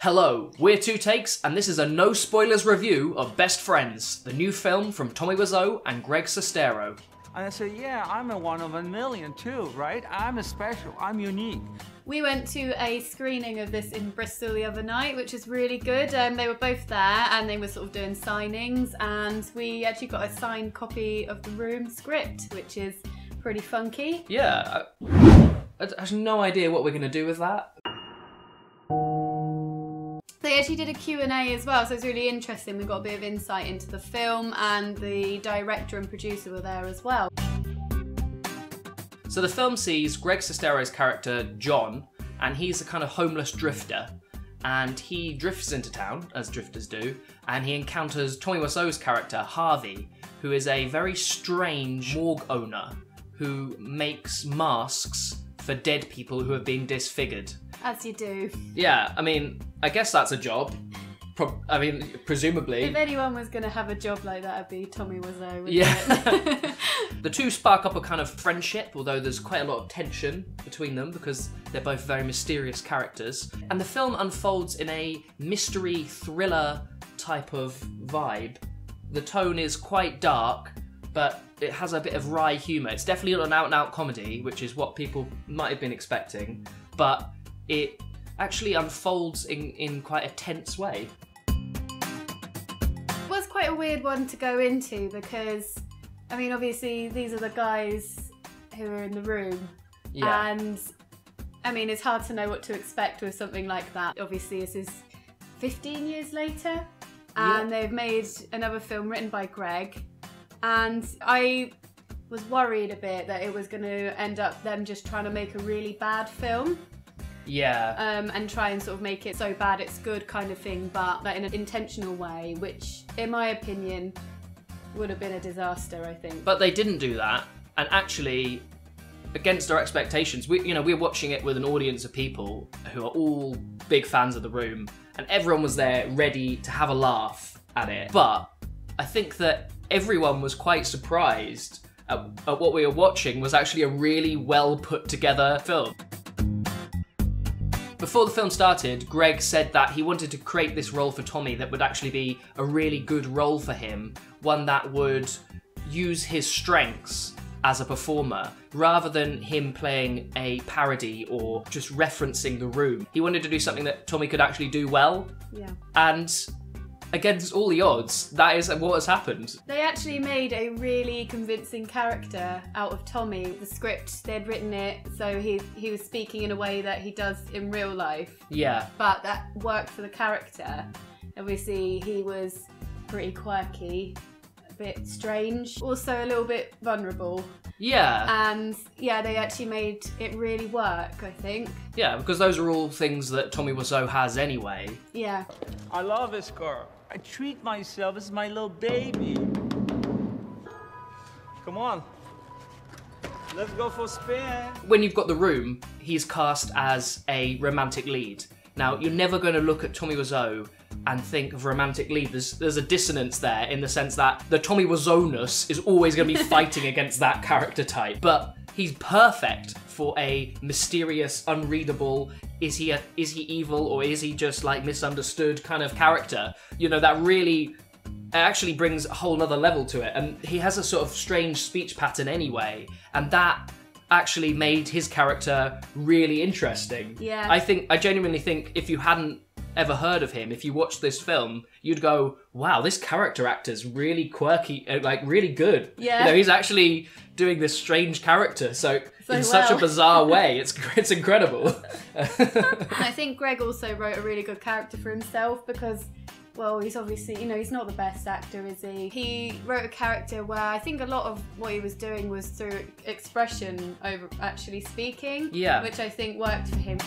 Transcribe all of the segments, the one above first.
Hello, we're TwoTakes, and this is a no-spoilers review of Best Friends, the new film from Tommy Wiseau and Greg Sestero. And I said, yeah, I'm a one of a million too, right? I'm special, I'm unique. We went to a screening of this in Bristol the other night, which is really good. They were both there and they were sort of doing signings, and we actually got a signed copy of the Room script, which is pretty funky. Yeah, I have no idea what we're going to do with that. They actually did a Q&A as well, so it's really interesting. We got a bit of insight into the film, and the director and producer were there as well. So the film sees Greg Sestero's character, John, and he's a kind of homeless drifter. And he drifts into town, as drifters do, and he encounters Tommy Wiseau's character, Harvey, who is a very strange morgue owner who makes masks for dead people who have been disfigured. As you do. Yeah, I mean, I guess that's a job. Presumably. If anyone was going to have a job like that, it'd be Tommy Wiseau, wouldn't Yeah. it? The two spark up a kind of friendship, although there's quite a lot of tension between them because they're both very mysterious characters. And the film unfolds in a mystery thriller type of vibe. The tone is quite dark, but it has a bit of wry humour. It's definitely not an out-and-out comedy, which is what people might have been expecting, but it actually unfolds in quite a tense way. It was quite a weird one to go into because, I mean, obviously these are the guys who are in the room. Yeah. And, I mean, it's hard to know what to expect with something like that. Obviously this is 15 years later, and they've made another film written by Greg. And I was worried a bit that it was going to end up them just trying to make a really bad film. Yeah. And try and sort of make it so bad it's good kind of thing, but in an intentional way, which, in my opinion, would have been a disaster, I think. But they didn't do that, and actually, against our expectations, we're watching it with an audience of people who are all big fans of The Room, and everyone was there ready to have a laugh at it. But I think that everyone was quite surprised at what we were watching was actually a really well put together film. Before the film started, Greg said that he wanted to create this role for Tommy that would actually be a really good role for him, one that would use his strengths as a performer, rather than him playing a parody or just referencing The Room. He wanted to do something that Tommy could actually do well. Yeah. And against all the odds, that is what has happened. They actually made a really convincing character out of Tommy. The script, they'd written it, so he was speaking in a way that he does in real life. Yeah. But that worked for the character. Obviously, he was pretty quirky, a bit strange, also a little bit vulnerable. Yeah. And yeah, they actually made it really work, I think. Yeah, because those are all things that Tommy Wiseau has anyway. Yeah. I love this car. I treat myself as my little baby. Come on. Let's go for a spin. When you've got The Room, he's cast as a romantic lead. Now, you're never going to look at Tommy Wiseau and think of romantic lead. There's a dissonance there in the sense that the Tommy Wiseau-ness is always going to be fighting against that character type. But he's perfect for a mysterious, unreadable, is he evil or is he just like misunderstood kind of character. You know, that really actually brings a whole nother level to it. And he has a sort of strange speech pattern anyway. And that actually made his character really interesting. Yeah. I genuinely think if you hadn't ever heard of him, if you watched this film, you'd go, wow, this character actor's really quirky, like really good. Yeah. You know, he's actually doing this strange character in such a well. bizarre way. It's incredible. I think Greg also wrote a really good character for himself because, well, he's obviously, he's not the best actor, is he? He wrote a character where I think a lot of what he was doing was through expression over actually speaking. Yeah. Which I think worked for him.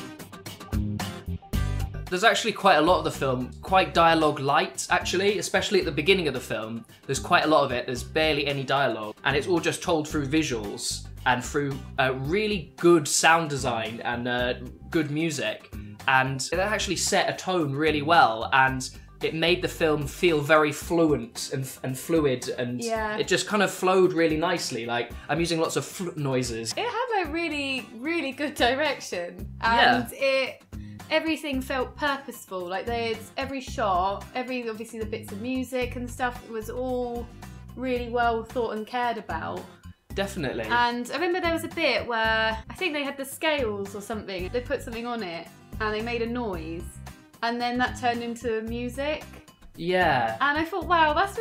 There's actually quite a lot of the film, quite dialogue light, actually, especially at the beginning of the film. There's quite a lot of it, there's barely any dialogue, and it's all just told through visuals and through really good sound design and good music. And it actually set a tone really well, and it made the film feel very fluent and fluid, and it just kind of flowed really nicely. Like, I'm using lots of noises. It had a really, really good direction, and it everything felt purposeful. Like every shot, obviously the bits of music and stuff was all really well thought and cared about. Definitely. And I remember there was a bit where I think they had the scales or something. They put something on it and they made a noise, and then that turned into music. Yeah. And I thought, wow, that's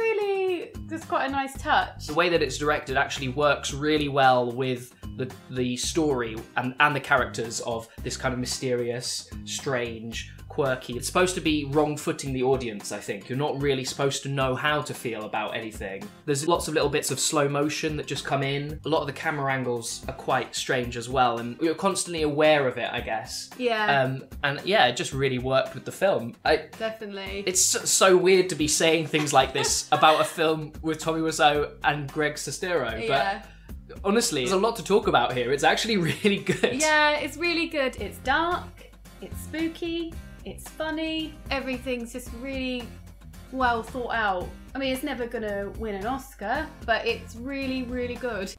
quite a nice touch. The way that it's directed actually works really well with the story and the characters of this kind of mysterious, strange, quirky. It's supposed to be wrong-footing the audience, I think. You're not really supposed to know how to feel about anything. There's lots of little bits of slow motion that just come in. A lot of the camera angles are quite strange as well, and you're constantly aware of it, I guess. Yeah. And yeah, it just really worked with the film. Definitely. It's so weird to be saying things like this about a film with Tommy Wiseau and Greg Sestero, Yeah. but honestly, there's a lot to talk about here. It's actually really good. Yeah, it's really good. It's dark, it's spooky, it's funny. Everything's just really well thought out. I mean, it's never gonna win an Oscar, but it's really, really good.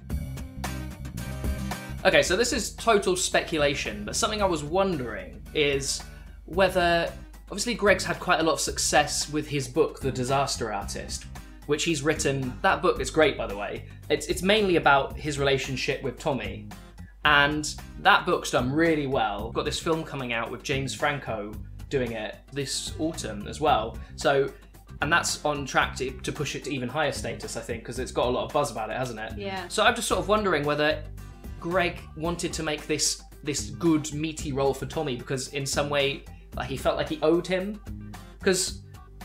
Okay, so this is total speculation, but something I was wondering is whether, obviously Greg's had quite a lot of success with his book, The Disaster Artist, which he's written. That book is great, by the way. It's mainly about his relationship with Tommy, and that book's done really well. Got this film coming out with James Franco doing it this autumn as well. So, and that's on track to push it to even higher status, I think, because it's got a lot of buzz about it, hasn't it? Yeah. So I'm just sort of wondering whether Greg wanted to make this good meaty role for Tommy because in some way like he felt like he owed him. Because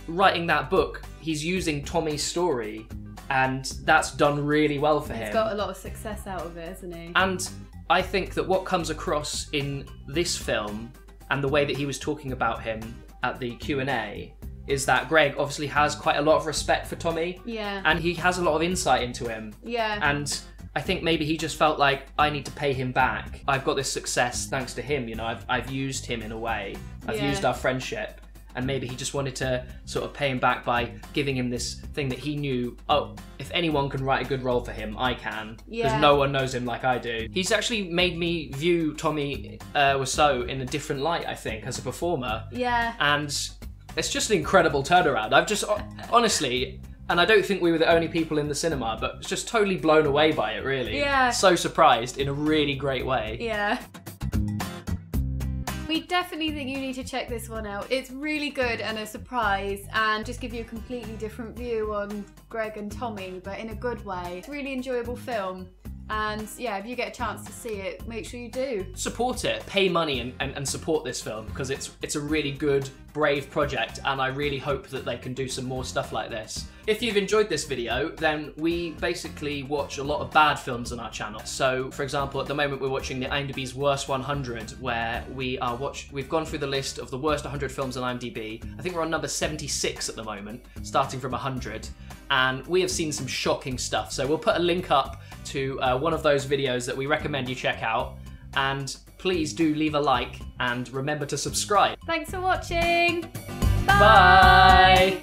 writing that book, he's using Tommy's story, and that's done really well for him. He's got a lot of success out of it, hasn't he? And I think that what comes across in this film and the way that he was talking about him at the Q&A is that Greg obviously has quite a lot of respect for Tommy. Yeah. And he has a lot of insight into him. Yeah. And I think maybe he just felt like, I need to pay him back. I've got this success thanks to him, you know, I've used him in a way. I've used our friendship. And maybe he just wanted to sort of pay him back by giving him this thing that he knew, oh, if anyone can write a good role for him, I can. Because no one knows him like I do. He's actually made me view Tommy Wiseau in a different light, I think, as a performer. Yeah. And it's just an incredible turnaround. I've just, honestly, and I don't think we were the only people in the cinema, but just totally blown away by it, really. Yeah. So surprised in a really great way. Yeah. We definitely think you need to check this one out. It's really good and a surprise, and just give you a completely different view on Greg and Tommy, but in a good way. It's a really enjoyable film. And yeah, if you get a chance to see it, make sure you do. Support it, pay money and support this film, because it's a really good, brave project, and I really hope that they can do some more stuff like this. If you've enjoyed this video, then we basically watch a lot of bad films on our channel. So, for example, at the moment we're watching the IMDb's Worst 100, where we've gone through the list of the worst 100 films on IMDb. I think we're on number 76 at the moment, starting from 100, and we have seen some shocking stuff. So we'll put a link up to one of those videos that we recommend you check out, and please do leave a like and remember to subscribe. Thanks for watching. Bye.